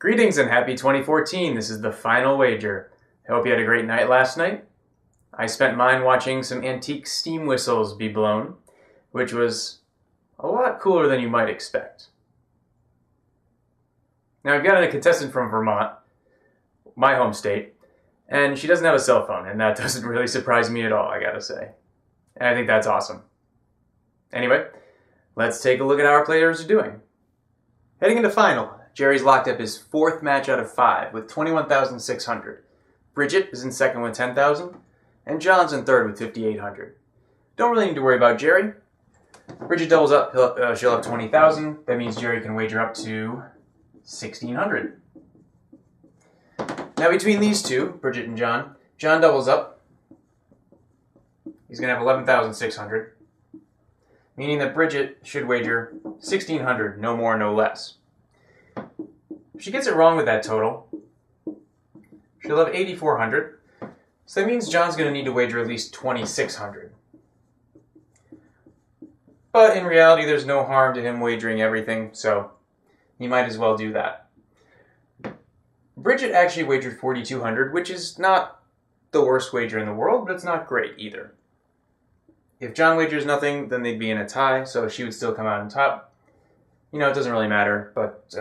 Greetings and happy 2014. This is the Final Wager. I hope you had a great night last night. I spent mine watching some antique steam whistles be blown, which was a lot cooler than you might expect. Now I've got a contestant from Vermont, my home state, and she doesn't have a cell phone, and that doesn't really surprise me at all, I gotta say. And I think that's awesome. Anyway, let's take a look at how our players are doing. Heading into final, Jerry's locked up his fourth match out of 5 with 21,600. Bridget is in second with 10,000, and John's in third with 5,800. Don't really need to worry about Jerry. Bridget doubles up, she'll have 20,000. That means Jerry can wager up to 1,600. Now between these two, Bridget and John doubles up. He's going to have 11,600, meaning that Bridget should wager 1,600, no more, no less. If she gets it wrong with that total, she'll have 8,400. So that means John's going to need to wager at least 2,600. But in reality, there's no harm to him wagering everything, so he might as well do that. Bridget actually wagered 4,200, which is not the worst wager in the world, but it's not great either. If John wagers nothing, then they'd be in a tie, so she would still come out on top. You know, it doesn't really matter, but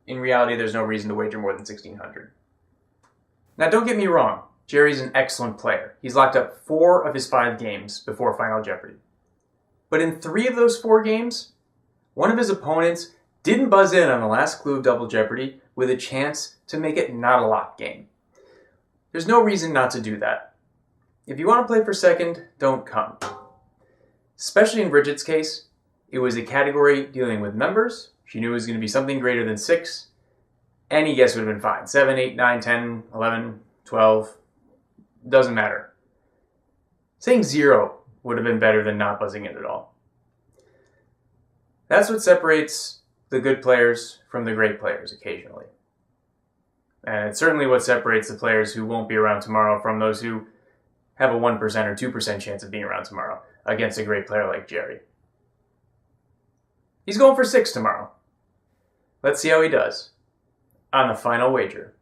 in reality, there's no reason to wager more than 1,600. Now, don't get me wrong. Jerry's an excellent player. He's locked up 4 of his 5 games before Final Jeopardy. But in 3 of those 4 games, one of his opponents didn't buzz in on the last clue of Double Jeopardy with a chance to make it not a lock game. There's no reason not to do that. If you want to play for second, don't come. Especially in Bridget's case, it was a category dealing with numbers. She knew it was going to be something greater than 6. Any guess would have been fine. 7, 8, 9, 10, 11, 12. Doesn't matter. Saying 0 would have been better than not buzzing in at all. That's what separates the good players from the great players occasionally. And it's certainly what separates the players who won't be around tomorrow from those who have a 1% or 2% chance of being around tomorrow against a great player like Jerry. He's going for 6 tomorrow. Let's see how he does on the Final Wager.